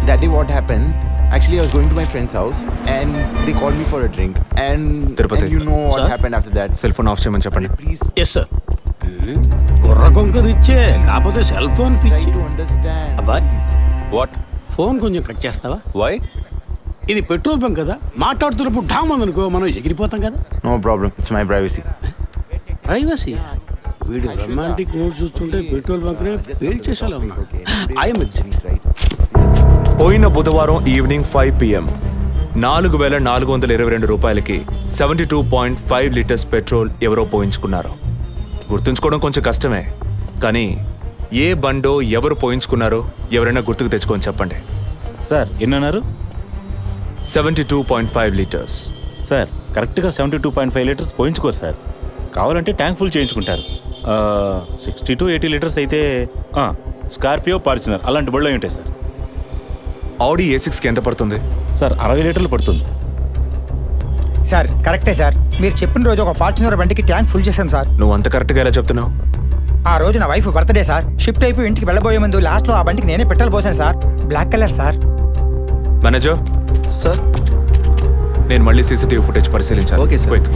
that day what happened, actually I was going to my friend's house and they called me for a drink and you know what happened after that. Cell phone off చేయమని చెప్పండి. Please. Yes sir. కుర్ర కొంకది ఇచ్చే కాకపోతే cell phone Try to understand. అబ్బాయి what? Phone కొంచెం cut చేస్తావా? Why? ఇది petrol bunk కదా, మాట్లాడుతున్నప్పుడు ఢామ్ అనుకో మనం ఎగిరిపోతాం కదా. No problem. It's my privacy. Privacy. వీడు రొమాంటిక్ మూడ్ చూస్తుంటే పెట్రోల్ బంక్ నే ఫెయిల్ చేసేలా ఉన్నాడు. I'm right. పోయిన బుధవారం ఈవినింగ్ 5 PM 4,422 రూపాయలకి 72.5 లీటర్స్ పెట్రోల్ ఎవరో పోయించుకున్నారు. గుర్తుంచుకోవడం కొంచెం కష్టమే, కానీ ఏ బండో ఎవరు పోయించుకున్నారో ఎవరైనా గుర్తుకు తెచ్చుకొని చెప్పండి. సార్ ఎన్నన్నారు? 72.5 లీటర్స్. సార్ కరెక్ట్గా 72.5 లీటర్స్ పోయించుకోరు సార్. కావాలంటే ట్యాంక్ ఫుల్ చేయించుకుంటారు. 60 to 80 లీటర్స్ అయితే స్కార్పియో, ఫార్చునర్ అలాంటి బళ్ళు ఉంటాయి సార్. ఆడి A6కి ఎంత పడుతుంది? సార్ 60 లీటర్లు పడుతుంది. సార్ కరెక్టే సార్, మీరు చెప్పిన రోజు ఒక ఫార్చునర్ బండికి ట్యాంక్ ఫుల్ చేశాను సార్. నువ్వు అంత కరెక్ట్గా ఎలా చెప్తున్నావు? ఆ రోజు నా వైఫ్ బర్త్డే సార్. షిఫ్ట్ అయిపోయి ఇంటికి వెళ్ళబోయే ముందు లాస్ట్లో ఆ బండికి నేనే పెట్రోల్ పోసాను సార్. Black colour sir. Manager Sir. నేను మళ్ళీ CCTV ఫుటేజ్ పరిశీలించాలి. Okay, sir. క్విక్.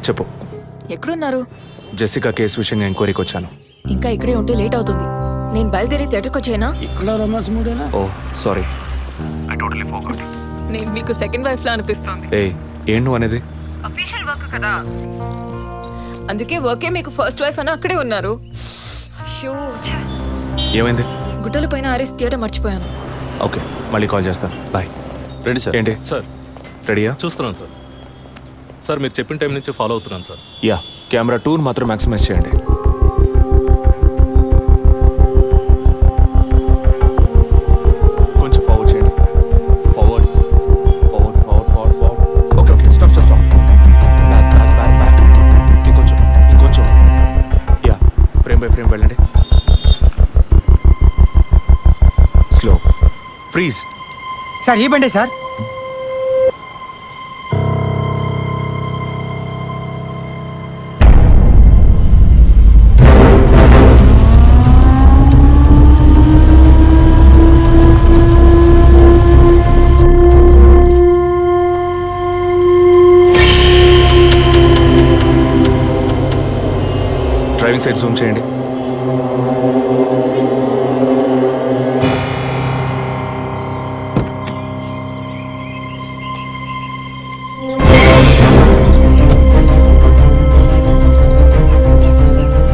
చెప్పు. ఎక్కడున్నారు? జెసికా కేసు విషయంగా ఎంక్వైరీకి వచ్చాను. ఇంకా ఇక్కడే ఉంటే లేట్ అవుతుంది. నేను బయలుదేరి థియేటర్కి వచ్చేనా? ఇక్కడ రొమాన్స్ మూడేనా? ఓ సారీ. నేను మీకు సెకండ్ వైఫ్ లా అనిపిస్తుంది. ఏం నువ్వు అనేది? అఫీషియల్ వర్క్ కదా, అందుకే వర్కే మీకు ఫస్ట్ వైఫ్ అని అక్కడే ఉన్నారు. అయ్యో, ఏమైంది? గుడ్డల పైన ఆరేసి థియేటర్ మర్చిపోయాను. ఓకే, మళ్ళీ కాల్ చేస్తాను. బాయ్. Ready sir. ఏంటి సార్ రెడీయా? చూస్తున్నాను సార్. సార్ మీరు చెప్పిన టైం నుంచి ఫాలో అవుతున్నాను సార్. యా, కెమెరా 2 మాత్రం మ్యాక్సిమైజ్ చేయండి. కొంచెం ఫార్వర్డ్ చేయండి. Forward forward forward forward forward. Okay okay, stop stop stop. Back back back back. ఇంకొంచెం ఇంకొంచెం. యా, ఫ్రేమ్ బై ఫ్రేమ్ వెళ్ళండి. స్లో. ఫ్రీజ్. సార్ ఈ బండే సార్. డ్రైవింగ్ సైడ్ జూమ్ చేయండి.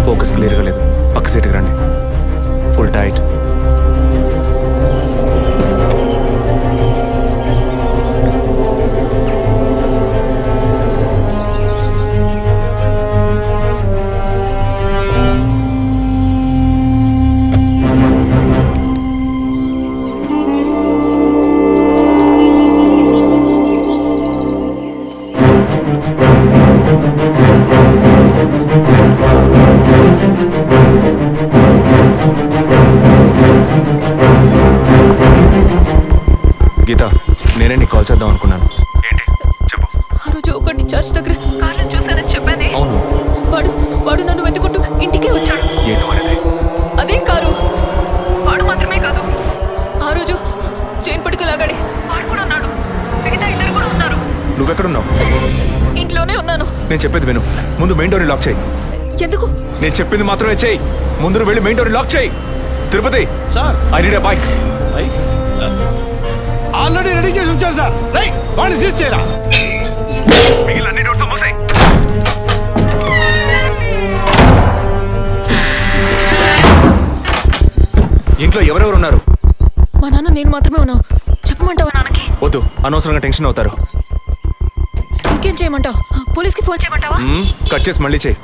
ఫోకస్ క్లియర్గా లేదు. పక్క సీట్కి రండి. Full tight. గీత, నేనే నీకు కాల్ చేద్దాం అనుకున్నాను. ఏంటి చెప్పు. ఆ రోజు ఒకటి చర్చ్ దగ్గర కార్లో చూసానని చెప్పానే. అవును. వాడు నన్ను వెతుకుంటూ ఇంటికే వచ్చాడు. అదే కారు. వాడు మాత్రమే కాదు, ఆ రోజు చైన్ పట్టుకు లాగాడి వాడు కూడా ఉన్నాడు. మిగతా ఇద్దరు కూడా ఉన్నారు. నువ్వెక్కడున్నావు? ఇంట్లోనే ఉన్నాను. నేను చెప్పేది విను. ముందు మెయిన్ డోర్ లాక్ చేయి. ఎందుకు? నేను చెప్పింది మాత్రమే చేయి. ముందు వెళ్ళి మెయిన్ డోర్ లాక్ చేయి. Tirupati sir, I need a bike. Already ready చేసి ఉంచాను సార్. రైట్, వాడిని సీజ్ చేయరా. మిగిలిన అన్ని డోర్స్ మూసేయ్. ఇంట్లో ఎవరెవరు ఉన్నారు? మా నాన్న నేను మాత్రమే ఉన్నావు. చెప్పమంటావా నాన్నకి? వద్దు, అనవసరంగా టెన్షన్ అవుతారు. ఇంకేం చేయమంటావు? పోలీస్కి ఫోన్ చేయమంటావా? కట్ చేసి మళ్ళీ చేయి.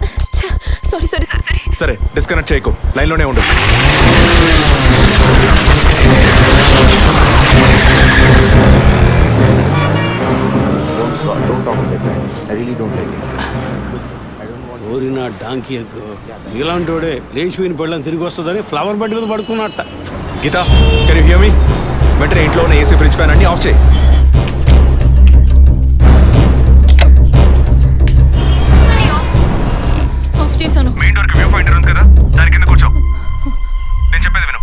Sorry sorry sorry. సరే, డిస్కనెక్ట్ చేయకు, లైన్లోనే ఉండు. Don't talk like that. I really don't like it. ఓరినా డాంకీ ఎగ్గు. ఇలాంటి వాడే లేచిపోయిన పళ్ళని తిరిగి వస్తుందని ఫ్లవర్ బెడ్ మీద పడుకున్నట్ట. Geeta, can you hear me? వెంటనే ఇంట్లో ఉన్న ఏసీ, ఫ్రిడ్జ్, ఫ్యాన్ అన్ని ఆఫ్ చేయి. ఆఫ్ చేశాను. మెయిన్ డోర్ కి వ్యూ పాయింట్ ఉంది కదా, దాని కింద కూర్చో. నేను చెప్పేది విను.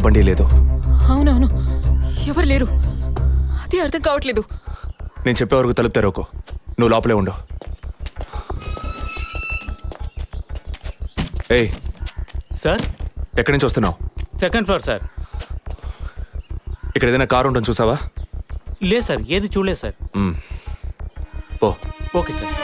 బండి లేదు. అవునవును, ఎవరు లేరు. అదే అర్థం కావట్లేదు. నేను చెప్పే వరకు తలుపు తెరవకు. నువ్వు లోపలే ఉండు. ఏయ్, సార్ ఎక్కడి నుంచి వస్తున్నావు? Second floor sir. ఇక్కడ ఏదైనా కారు ఉంటుంది చూసావా? లేదు సార్, ఏది చూడలేదు సార్. పో. Okay sir.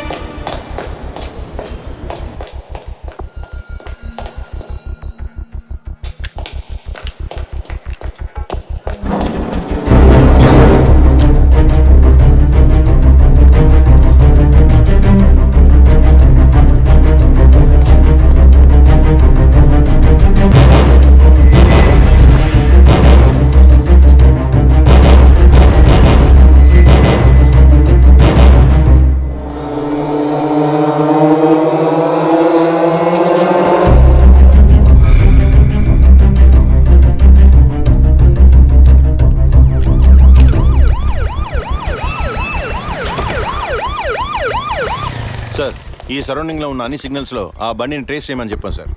సార్, ఈ సరౌండింగ్ లో ఉన్న అన్ని సిగ్నల్స్ లో ఆ బండిని ట్రేస్ చేయమని చెప్పాను సార్.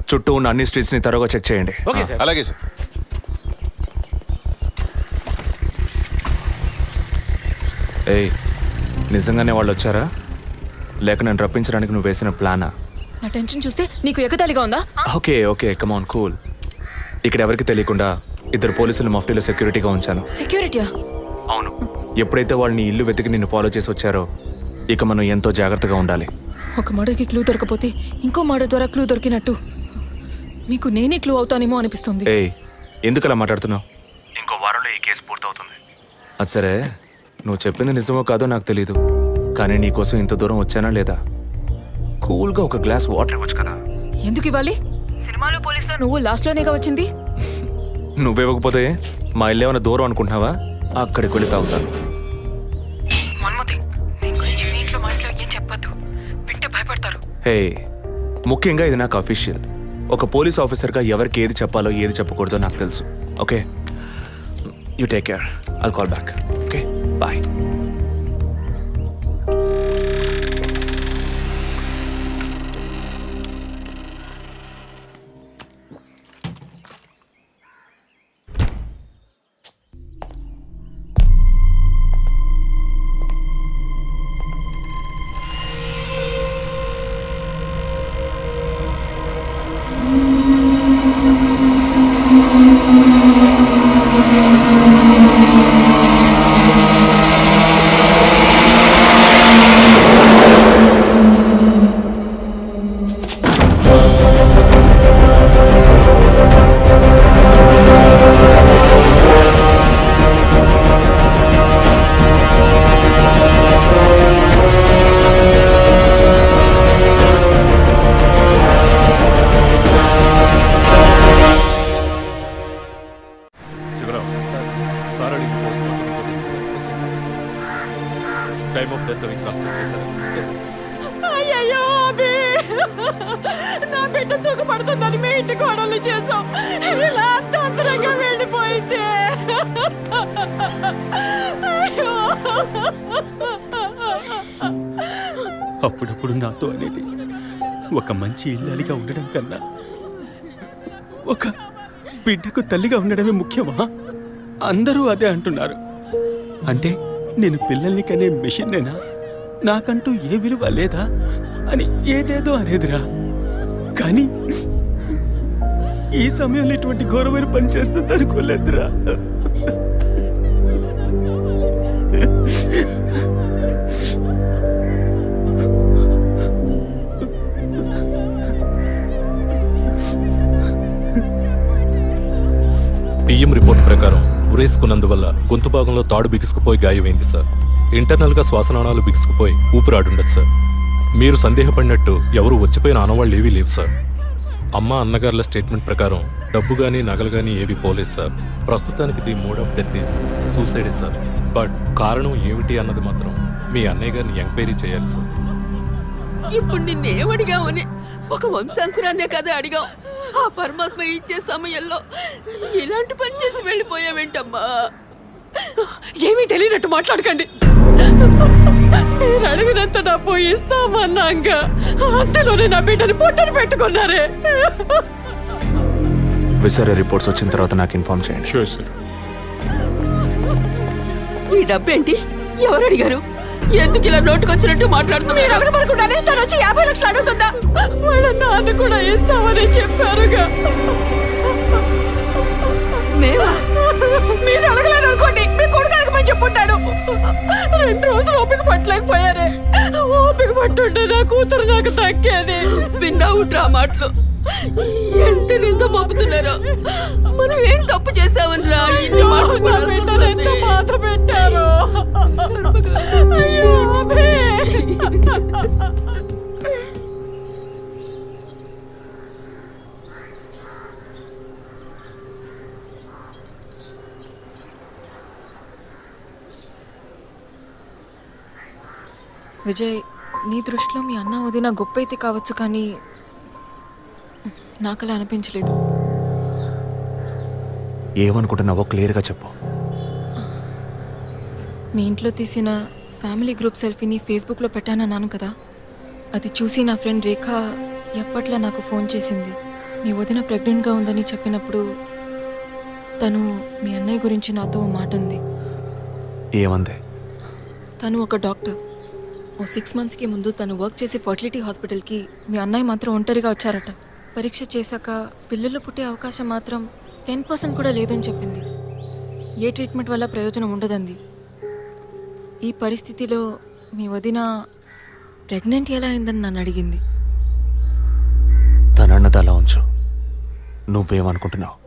చుట్టూ ఉన్న అన్ని స్ట్రీట్స్ ని త్వరగా చెక్ చేయండి. Okay sir. అలాగే సార్. ఏయ్, నిజంగానే వాళ్ళు వచ్చారా లేక నన్ను రప్పించడానికి నువ్వు వేసిన ప్లానా? నా టెన్షన్ చూస్తే నీకు ఎగతాళిగా ఉందా? ఓకే ఓకే, కమాన్ కూల్. ఇక్కడ ఎవరికి తెలియకుండా 2 పోలీసులు మఫ్టీలో సెక్యూరిటీగా ఉంచాను. సెక్యూరిటీయా? అవును. ఎప్పుడైతే వాళ్ళు నీ ఇల్లు వెతికి నిన్ను ఫాలో చేసి వచ్చారో ఇక మనం ఎంతో జాగ్రత్తగా ఉండాలి. ఒక మర్డర్కి క్లూ దొరకపోతే ఇంకో మర్డర్ ద్వారా క్లూ దొరికినట్టు మీకు నేనే క్లూ అవుతానేమో అనిపిస్తుంది. ఏయ్, ఎందుకు అలా మాట్లాడుతున్నావు? ఇంకో వారంలో ఈ కేసు పూర్తవుతుంది. అది సరే, నువ్వు చెప్పింది నిజమో కాదో నాకు తెలీదు, కానీ నీకోసం ఇంత దూరం వచ్చానా లేదా? కూల్గా ఒక గ్లాస్ వాటర్ ఇవ్వచ్చు కదా. ఎందుకు ఇవ్వాలి? సినిమాలో పోలీసులో నువ్వు లాస్ట్లోనేగా వచ్చింది. నువ్వివ్వకపోతే మా ఇల్లు ఏమైనా దూరం అనుకుంటున్నావా? అక్కడికి వెళ్ళి తాగుతాను. హే, ముఖ్యంగా ఇది నాకు అఫీషియల్. ఒక పోలీస్ ఆఫీసర్గా ఎవరికి ఏది చెప్పాలో ఏది చెప్పకూడదో నాకు తెలుసు. Okay, you take care. I'll call back. Okay, bye. Time of death అవి క్రాస్ చెక్ చేశారా? అయ్యయ్యో అభి, నా బిడ్డ సుఖపడుతుందని మీ ఇంటి కోడలు చేసాం. ఇలా అర్థాంతరంగా వెళ్ళిపోయింది. అయ్యో. అప్పుడప్పుడు నాతో అనేది ఒక మంచి ఇల్లాలిగా ఉండడం కన్నా ఒక బిడ్డకు తల్లిగా ఉండడమే ముఖ్యమా? అందరూ అదే అంటున్నారు. అంటే నేను పిల్లల్ని కనే మెషిన్నేనా? నాకంటూ ఏ విలువ లేదా అని ఏదేదో అనేదిరా. కానీ ఈ సమయంలో ఇటువంటి ఘోరమైన పని చేస్తుంది అనుకోలేదురా. పిఎం రిపోర్ట్ ప్రకారం ఉరేసుకున్నందువల్ల గొంతు భాగంలో తాడు బిగుసుకుపోయి గాయమైంది సార్. ఇంటర్నల్గా శ్వాసనాళాలు బిగుసుకుపోయి ఊపిరాడుండదు సార్. మీరు సందేహపడినట్టు ఎవరు వచ్చిపోయిన ఆనవాళ్ళు ఏవీ లేవు సార్. అమ్మ అన్నగారుల స్టేట్మెంట్ ప్రకారం డబ్బు కానీ నగలు కానీ ఏవి పోలేదు సార్. ప్రస్తుతానికి ది మోడ్ ఆఫ్ డెత్ సూసైడే సార్. బట్ కారణం ఏమిటి అన్నది మాత్రం మీ అన్నయ్య గారిని ఎంక్వైరీ చేయాలి సార్. ఇప్పుడు నిన్నేమడిగావని ఒక వంశాంకురాన్నే కదా అడిగావు. ఆ పరమాత్మ ఇచ్చే సమయంలో ఇలాంటి పని చేసి వెళ్ళిపోయావేంటమ్మా? ఏమీ తెలియనట్టు మాట్లాడకండి. మీరు అడిగినంత డబ్బు ఇస్తామన్నాగా అంతలోనే నా బిడ్డని పొట్టను పెట్టుకున్నారే. విసరే రిపోర్ట్స్ వచ్చిన తర్వాత నాకు ఇన్ఫార్మ్ చేయండి. Sure sir. ఈ డబ్బేంటి? ఎవరు అడిగారు? ఎందుకు ఇలా నోటుకొచ్చినట్టు మాట్లాడుతూ మీరు అడగబడకుండానే తను వచ్చి 50 లక్షలు అడుగుతుందా? వాళ్ళ నాన్న కూడా ఇస్తామని చెప్పారుగా. మేమా? మీరు అడగలేదు అనుకోండి, మీ కొడుకు అడగమని చెప్పుంటాడు. 2 రోజులు ఓపిక పట్టలేకపోయారే. ఓపిక పట్టుంటే నా కూతురు నాకు దక్కేది. విన్నావు ఆ మాటలు? ఎంత నింద మోపుతున్నారో. మనం ఏం తప్పు చేసామనిరా ఇన్ని మాటలు ఎంత బాధ పెట్టారు. అయ్యో విజయ్, నీ దృష్టిలో మీ అన్న వదిన గొప్ప అయితే కావచ్చు, కానీ నాకు అలా అనిపించలేదు. ఏమనుకుంటున్నావో క్లియర్గా చెప్పు. మీ ఇంట్లో తీసిన ఫ్యామిలీ గ్రూప్ సెల్ఫీని ఫేస్బుక్లో పెట్టానన్నాను కదా, అది చూసి నా ఫ్రెండ్ రేఖ ఎప్పట్లా నాకు ఫోన్ చేసింది. మీ వదిన ప్రెగ్నెంట్గా ఉందని చెప్పినప్పుడు తను మీ అన్నయ్య గురించి నాతో ఓ మాట ఉంది. ఏమంది? తను ఒక డాక్టర్. ఓ 6 monthsకి ముందు తను వర్క్ చేసే ఫర్టిలిటీ హాస్పిటల్కి మీ అన్నయ్య మాత్రం ఒంటరిగా వచ్చారట. పరీక్ష చేశాక పిల్లలు పుట్టే అవకాశం మాత్రం 10% కూడా లేదని చెప్పింది. ఏ ట్రీట్మెంట్ వల్ల ప్రయోజనం ఉండదంది. ఈ పరిస్థితిలో మీ వదిన ప్రెగ్నెంట్ ఎలా అయిందని నన్ను అడిగింది. తనన్నది అలా ఉంచు. నువ్వేమనుకుంటున్నావు?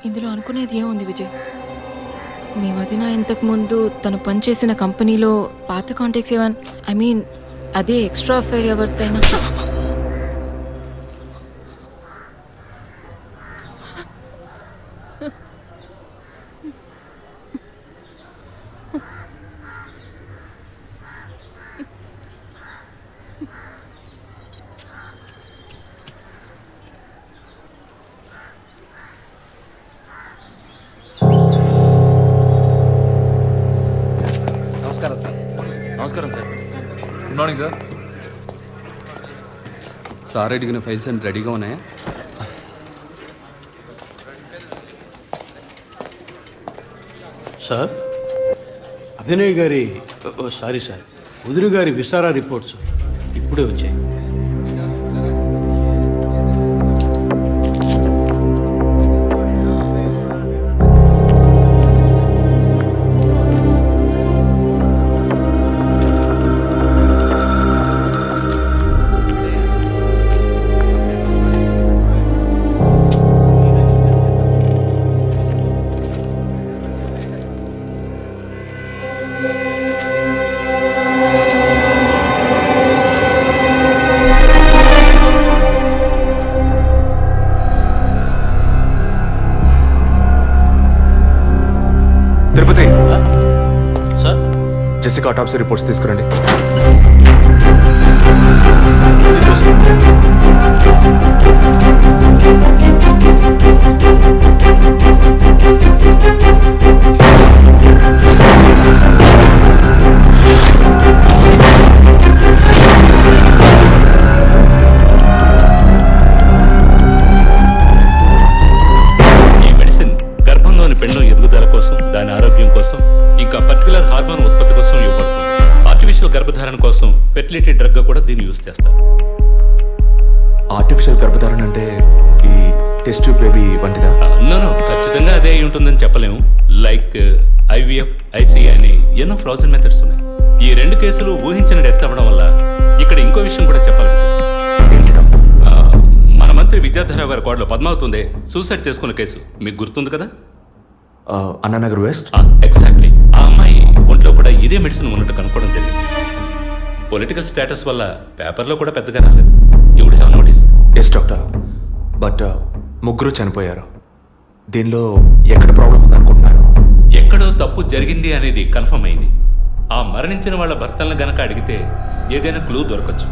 ఇందులో అనుకునేది ఏముంది విజయ్? మీ వదిన ఇంతకుముందు తను పనిచేసిన కంపెనీలో పాత కాంటాక్ట్స్ ఏమైనా, అదే ఎక్స్ట్రా అఫైర్ ఎవరితైనా నమస్కారం sir. Good morning sir. Sir అడిగిన ఫైల్స్ అన్ని రెడీగా ఉన్నాయా? సార్, అభినయ్ గారి సారీ సార్, వదిన గారి విస్తారా రిపోర్ట్స్ ఇప్పుడే వచ్చాయి. తిరుపతి, సార్, జెసికా ఆటాప్సీ రిపోర్ట్స్ తీసుకురండి. ఈ మెడిసిన్ గర్భంలోని పెన్ను ఎదుగుదల కోసం, దాని ఆరోగ్యం కోసం, ఇంకా పర్టికులర్ హార్మోన్ ఉత్పత్తి కోసం ఇవ్వబడుతుంది. ఆర్టిఫిషియల్ గర్భధారణ కోసం ఫెర్టిలిటీ డ్రగ్ గా కూడా దీన్ని యూజ్ చేస్తారు. ఆర్టిఫిషియల్ గర్భధారణ అంటే ఈ టెస్ట్ ట్యూబ్ బేబీ వంటిదా? నో, ఖచ్చితంగా అదే అయి ఉంటుందని చెప్పలేము. లైక్ ఐవీఎఫ్, ఐసీఐ అని ఎన్నో ఫ్రోజన్ మెథడ్స్ ఉన్నాయి. ఈ 2 కేసులు ఊహించిన డెత్ అవ్వడం వల్ల ఇక్కడ ఇంకో విషయం కూడా చెప్పాలి. మన మంత్రి విద్యాధరరావు గారి కోడలు పద్మావతి సూసైడ్ చేసుకున్న కేసు మీకు గుర్తుంది కదా? అన్నానగర్ వెస్ట్. ఎగ్జాక్ట్లీ. ఆ అమ్మాయి ఒంట్లో కూడా ఇదే మెడిసిన్ ఉన్నట్టు కనుక్కోవడం జరిగింది. పొలిటికల్ స్టేటస్ వల్ల పేపర్లో కూడా పెద్దగా రాలేదు. You would have notice. Yes doctor, but ముగ్గురు చనిపోయారు. దీనిలో ఎక్కడ ప్రాబ్లం ఉందనుకుంటున్నారు? ఎక్కడో తప్పు జరిగింది అనేది కన్ఫర్మ్ అయింది. ఆ మరణించిన వాళ్ళ భర్తలను గనక అడిగితే ఏదైనా క్లూ దొరకచ్చు.